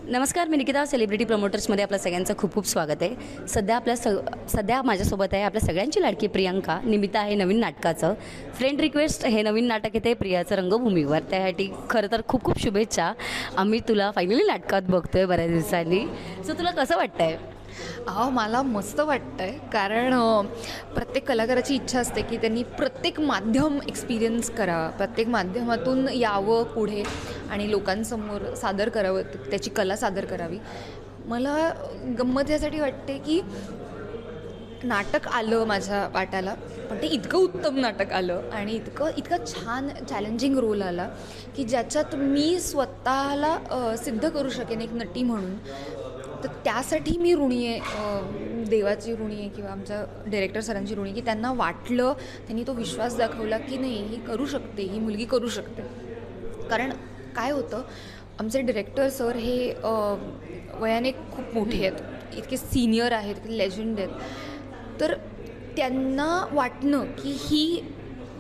नमस्कार, मी निकिता. सेलिब्रिटी प्रमोटर्समध्ये आपलं सगळ्यांचं खूप खूप स्वागत आहे. सध्या माझ्यासोबत आहे आपल्या सगळ्यांची लाडकी प्रियांका. निमित्त आहे नवीन नाटकाचं फ्रेंड रिक्वेस्ट. हे नवीन नाटक येते प्रियाचं रंगभूमीवर. त्यासाठी खरं तर खूप खूप शुभेच्छा. आम्ही तुला फायनली नाटकात बघतो आहे बऱ्याच दिवसांनी. सो तुला कसं वाटतं आहे? मला मस्त वाटतं आहे, कारण प्रत्येक कलाकाराची इच्छा असते की त्यांनी प्रत्येक माध्यम एक्सपिरियन्स करावा, प्रत्येक माध्यमातून यावं पुढे आणि लोकांसमोर सादर करावं, त्याची कला सादर करावी. मला गंमत यासाठी वाटते की नाटक आलं माझ्या वाट्याला, पण ते इतकं उत्तम नाटक आलं आणि इतकं छान चॅलेंजिंग रोल आला की ज्याच्यात मी स्वतःला सिद्ध करू शकेन एक नटी म्हणून. तर त्यासाठी मी ऋणी आहे, देवाची ऋणी आहे किंवा आमच्या डायरेक्टर सरांची ऋणी, की त्यांना वाटलं, त्यांनी तो विश्वास दाखवला की नाही, ही करू शकते, ही मुलगी करू शकते. कारण काय होतं, आमचे डायरेक्टर सर हे वयाने खूप मोठे आहेत, इतके सिनियर आहेत, इतके लेजंड आहेत. तर त्यांना वाटणं की ही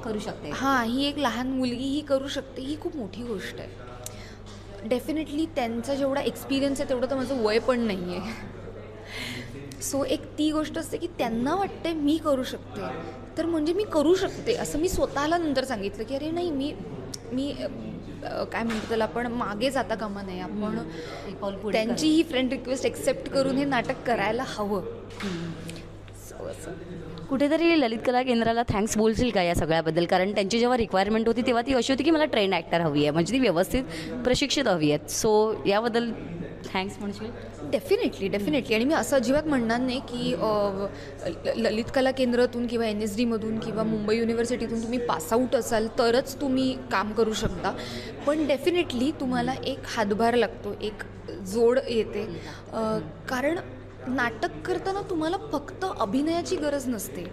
करू शकते, ही एक लहान मुलगी ही करू शकते, ही खूप मोठी गोष्ट आहे. डेफिनेटली त्यांचा जेवढा एक्सपिरियन्स आहे तेवढं तर माझं वय पण नाही आहे. सो एक ती गोष्ट असते की त्यांना वाटते मी करू शकते, तर म्हणजे मी करू शकते असं मी स्वतःला नंतर सांगितलं की अरे नाही, मी काय म्हणतो त्याला, आपण मागे जाता कामा नाही, आपण त्यांची ही फ्रेंड रिक्वेस्ट एक्सेप्ट करून हे नाटक करायला हवं. सो असं कुठेतरी ललित कला केंद्राला थँक्स बोलशील का या सगळ्याबद्दल? कारण त्यांची जेव्हा रिक्वायरमेंट होती तेव्हा ती अशी होती की मला ट्रेंड ॲक्टर हवी आहे, म्हणजे ती व्यवस्थित प्रशिक्षित हवी आहेत. सो याबद्दल थँक्स म्हणशील? डेफिनेटली. आणि मी असं अजिबात म्हणणार नाही की ललित कला केंद्रातून किंवा NSDमधून किंवा मुंबई युनिव्हर्सिटीतून तुम्ही पासआउट असाल तरच तुम्ही काम करू शकता. पण डेफिनेटली तुम्हाला एक हातभार लागतो, एक जोड येते. कारण नाटक करताना तुम्हाला फक्त अभिनयाची गरज नसते,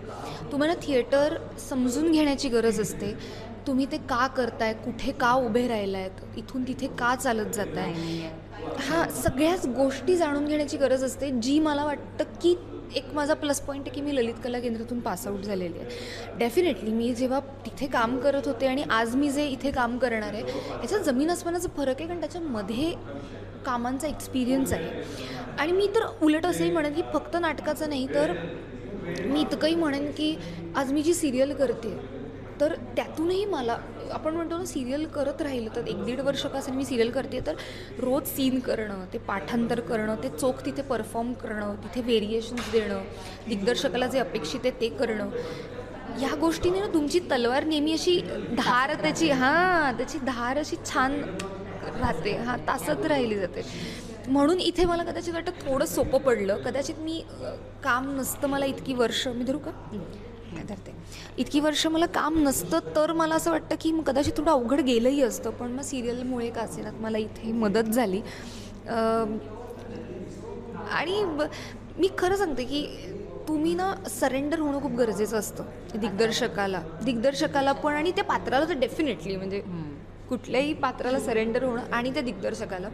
तुम्हाला थिएटर समजून घेण्याची गरज असते. तुम्ही ते का करताय, कुठे का उभे राहिलायत, इथून तिथे का चालत जाताय, सगळ्याच गोष्टी जाणून घेण्याची गरज असते. जी मला वाटतं की एक माझा प्लस पॉईंट आहे की मी ललित कला केंद्रातून पासआउट झालेली आहे. डेफिनेटली मी जेव्हा तिथे काम करत होते आणि आज मी जे इथे काम करणार आहे याच्यात जमीन आसमानाचा फरक आहे, कारण त्याच्यामध्ये कामांचा एक्सपिरियन्स आहे. आणि मी तर उलट असंही म्हणेन की फक्त नाटकाचं नाही, तर मी इतकंही म्हणेन की आज मी जी सिरियल करते तर त्यातूनही मला, आपण म्हणतो ना, सिरियल करत राहिलं तर 1-1.5 वर्ष का असेल मी सिरियल करते, तर रोज सीन करणं, ते पाठांतर करणं, ते चोख तिथे परफॉर्म करणं, तिथे व्हेरिएशन्स देणं, दिग्दर्शकाला जे अपेक्षित आहे ते करणं, ह्या गोष्टीने ना तुमची तलवार नेहमी अशी धार त्याची धार अशी छान राहते, तासत राहिली जाते. म्हणून इथे मला कदाचित वाटतं थोडं सोपं पडलं. कदाचित मी काम नसतं मला इतकी वर्ष, मी धरू का धरते, इतकी वर्ष मला काम नसतं तर मला असं वाटतं की मग कदाचित थोडं अवघड गेलंही असतं. पण मग सिरियलमुळे का असेनात मला इथे मदत झाली. आणि मी खरं सांगते की तुम्ही ना सरेंडर होणं खूप गरजेचं असतं दिग्दर्शकाला पण, आणि त्या पात्राला तर डेफिनेटली, म्हणजे कुठल्याही पात्राला सरेंडर होणं. आणि त्या दिग्दर्शकाला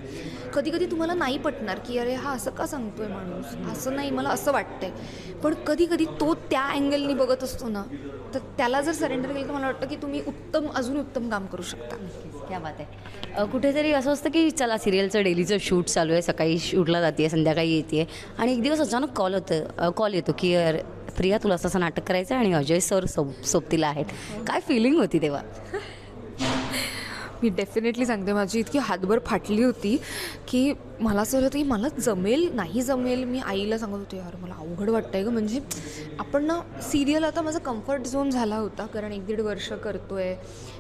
कधी कधी तुम्हाला नाही पटणार की अरे असं का सांगतोय माणूस, असं नाही, मला असं वाटतंय. पण कधी कधी तो त्या अँगलनी बघत असतो ना, तर त्याला जर सरेंडर केलं तर मला वाटतं की तुम्ही अजून उत्तम काम करू शकता. क्या बात आहे. कुठेतरी असं असतं की चला सिरियलचं डेलीचं शूट चालू आहे, सकाळी शूटला जाते, संध्याकाळी येते, आणि एक दिवस अचानक कॉल येतो की प्रिया तुला असं नाटक करायचं आहे आणि अजय सर सोबतीला आहेत. काय फिलिंग होती तेव्हा? मी डेफिनेटली सांगते, माझी इतकी हातभर फाटली होती की मला असं होतं की मला नाही जमेल. मी आईला सांगत होते, यार मला अवघड वाटतं आहे गं, म्हणजे आपण ना सिरियल आता माझा कम्फर्ट झोन झाला होता, कारण 1-1.5 वर्ष करतो आहे,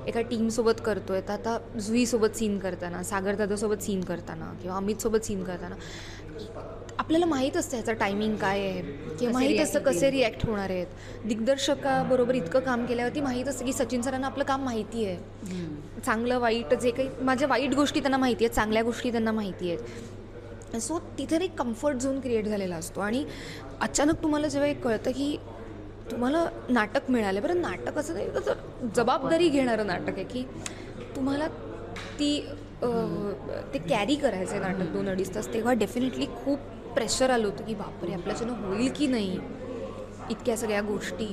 एका टीमसोबत करतो आहे. तर आता जुईसोबत सीन करताना, सागरदादासोबत सीन करताना किंवा अमितसोबत सीन करताना आपल्याला माहीत असतं ह्याचा टायमिंग काय आहे, किंवा माहीत असतं कसे रिॲक्ट होणार आहेत. दिग्दर्शकाबरोबर इतकं काम केल्यावरती माहीत असतं की सचिन सरांना आपलं काम माहिती आहे, चांगलं वाईट जे काही माझ्या वाईट गोष्टी त्यांना माहिती आहेत, चांगल्या गोष्टी त्यांना माहिती आहेत. सो तिथे एक कम्फर्ट झोन क्रिएट झालेला असतो. आणि अचानक तुम्हाला जेव्हा एक कळतं की तुम्हाला नाटक मिळालं, बरं नाटक असं नाही तर जबाबदारी घेणारं नाटक आहे की तुम्हाला ते कॅरी करायचं आहे नाटक 2-2.5 तास, तेव्हा डेफिनेटली खूप प्रेशर आलं होतं की बापरे आपल्याच्यानं होईल की नाही, इतक्या सगळ्या गोष्टी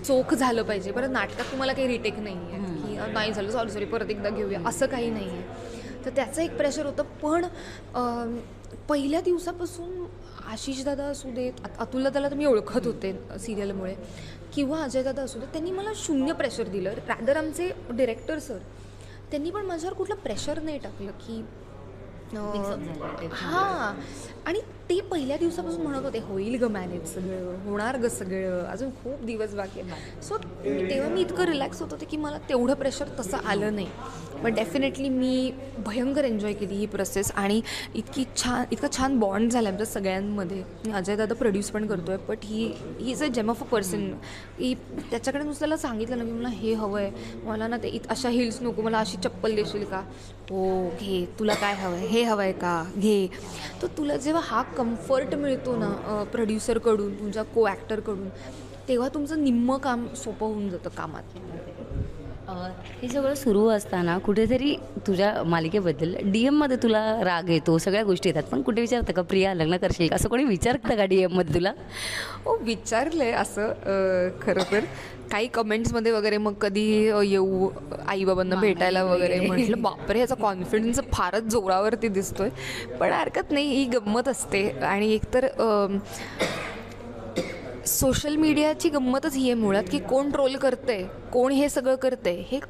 चोख झालं पाहिजे. बरं नाटकात तुम्हाला काही रिटेक नाही आहे की नाही झालं, सॉरी परत एकदा घेऊया, असं काही नाही आहे. तर त्याचं एक प्रेशर होतं. पण पहिल्या दिवसापासून आशिष दादा असू देत, अतुल दादाला तर मी ओळखत होते सिरियलमुळे, किंवा अजय दादा असू देत, त्यांनी मला शून्य प्रेशर दिलं. रॅदर आमचे डिरेक्टर सर, त्यांनी पण माझ्यावर कुठलं प्रेशर नाही टाकलं की हां. आणि ते पहिल्या दिवसापासून म्हणत होते होईल ग मॅनेज, सगळं होणार ग, सगळं अजून खूप दिवस बाकी आहे. सो तेव्हा मी इतकं रिलॅक्स होत होते की मला तेवढं प्रेशर तसं आलं नाही. पण डेफिनेटली मी भयंकर एन्जॉय केली ही प्रोसेस. आणि इतका छान बॉन्ड झाला आमच्या सगळ्यांमध्ये. अजय दादा प्रोड्यूस पण करतो आहे, but he is a gem of a person. की त्याच्याकडे नुसतं त्याला सांगितलं ना की मला हे हवं आहे, मला ना ते अशा हिल्स नको, मला अशी चप्पल देशील का, हो घे, तुला काय हवं आहे, हे हवं आहे का, घे. तर तुला जेव्हा हा कम्फर्ट मिळतो ना प्रोड्युसरकडून, तुमच्या को ॲक्टरकडून, तेव्हा तुमचं निम्मं काम सोपं होऊन जातं कामात. हे सगळं सुरू असताना कुठेतरी तुझ्या मालिकेबद्दल DM मध्ये तुला राग येतो, सगळ्या गोष्टी येतात, पण कुठे विचारतं का प्रिया लग्न करशील का, असं कोणी विचारतं का DM मध्ये तुला? हो, विचारलं आहे असं खरं तर काही कमेंट्समध्ये वगैरे. मग कधी येऊ आईबाबांना भेटायला वगैरे, म्हटलं बापरे याचा कॉन्फिडन्स फारच जोरावरती दिसतोय. पण हरकत नाही, ही गंमत असते. आणि एकतर सोशल मीडियाची गंमतच ही आहे मुळात, की कोण ट्रोल करतंय, कोण हे सगळं करतंय हे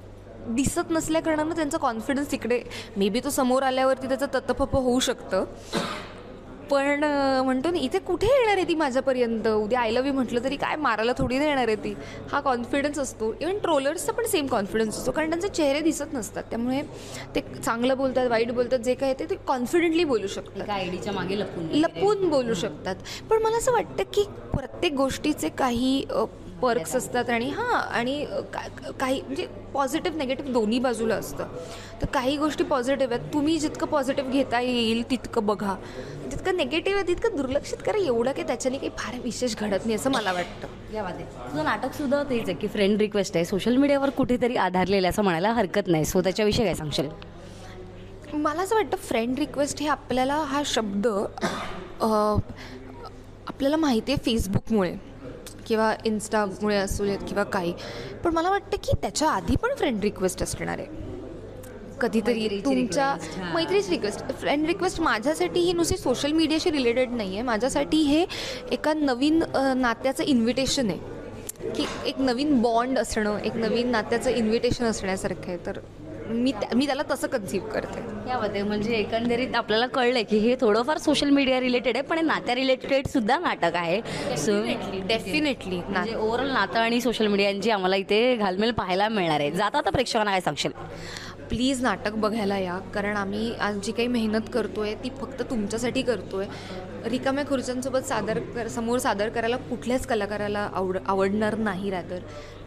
दिसत नसल्याकारणानं त्यांचा कॉन्फिडन्स तिकडे, मे बी तो समोर आल्यावरती त्याचं ततफप होऊ शकतं. पण म्हणतो ना, इथे कुठे येणार आहे ती माझ्यापर्यंत, उद्या आय लव्ह यू म्हटलं तरी काय मारायला थोडी नाही येणार आहे ती. हा कॉन्फिडन्स असतो. इव्हन ट्रोलर्सचा पण सेम कॉन्फिडन्स असतो, कारण त्यांचे चेहरे दिसत नसतात. त्यामुळे ते चांगलं बोलतात, वाईट बोलतात, जे काय ते कॉन्फिडेंटली बोलू शकतात, आयडीच्या मागे लपून बोलू शकतात. पण मला असं वाटतं की प्रत्येक गोष्टीचे काही पर्क्स असतात. आणि आणि काही म्हणजे पॉझिटिव्ह निगेटिव्ह दोन्ही बाजूला असतं. तर काही गोष्टी पॉझिटिव्ह आहेत, तुम्ही जितकं पॉझिटिव्ह घेता येईल तितकं बघा, जितकं निगेटिव्ह आहे तितकं दुर्लक्षित करा. एवढं की त्याच्याने काही फार विशेष घडत नाही असं मला वाटतं. या वादे तुझं नाटकसुद्धा तेच आहे की फ्रेंड रिक्वेस्ट आहे, सोशल मीडियावर कुठेतरी आधारलेलं असं म्हणायला हरकत नाही. सो त्याच्याविषयी काय सांगशील? मला असं वाटतं फ्रेंड रिक्वेस्ट हे आपल्याला, हा शब्द आपल्याला माहिती आहे फेसबुकमुळे किंवा इन्स्टामुळे असू देत किंवा काही. पण मला वाटतं की त्याच्या आधी पण फ्रेंड रिक्वेस्ट असणार आहे कधीतरी, तुमच्या मैत्रीची रिक्वेस्ट. फ्रेंड रिक्वेस्ट माझ्यासाठी ही नुसती सोशल मीडियाशी रिलेटेड नाही आहे, माझ्यासाठी हे एका नवीन नात्याचं इन्व्हिटेशन आहे, की एक नवीन बॉन्ड असणं, एक नवीन नात्याचं इन्व्हिटेशन असण्यासारखं आहे. तर मी त्याला तसं कन्सिव्ह करते. यामध्ये म्हणजे एकंदरीत आपल्याला कळलं की हे थोडंफार सोशल मीडिया रिलेटेड आहे, पण हे नात्या रिलेटेड सुद्धा नाटक आहे. सो डेफिनेटली म्हणजे ओव्हरऑल नातं आणि सोशल मीडियाची आम्हाला इथे घालमेल पाहायला मिळणार आहे. जाता आता प्रेक्षकांना काय सांगशील? प्लीज नाटक बघायला या, कारण आम्ही आज जी काही मेहनत करतो आहे ती फक्त तुमच्यासाठी करतो आहे. रिकाम्या खुर्च्यांसोबत समोर सादर करायला कुठल्याच कलाकाराला आवडणार नाही. रॅदर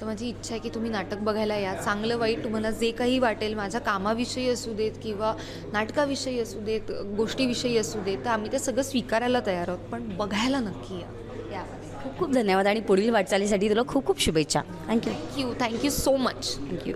तर माझी इच्छा आहे की तुम्ही नाटक बघायला या. चांगलं वाईट तुम्हाला जे काही वाटेल, माझ्या कामाविषयी असू देत किंवा नाटकाविषयी असू देत, गोष्टीविषयी असू देत, तर आम्ही ते सगळं स्वीकारायला तयार आहोत. पण बघायला नक्की या. खूप खूप धन्यवाद आणि पुढील वाटचालीसाठी तुला खूप खूप शुभेच्छा. Thank you thank you so much. Thank you.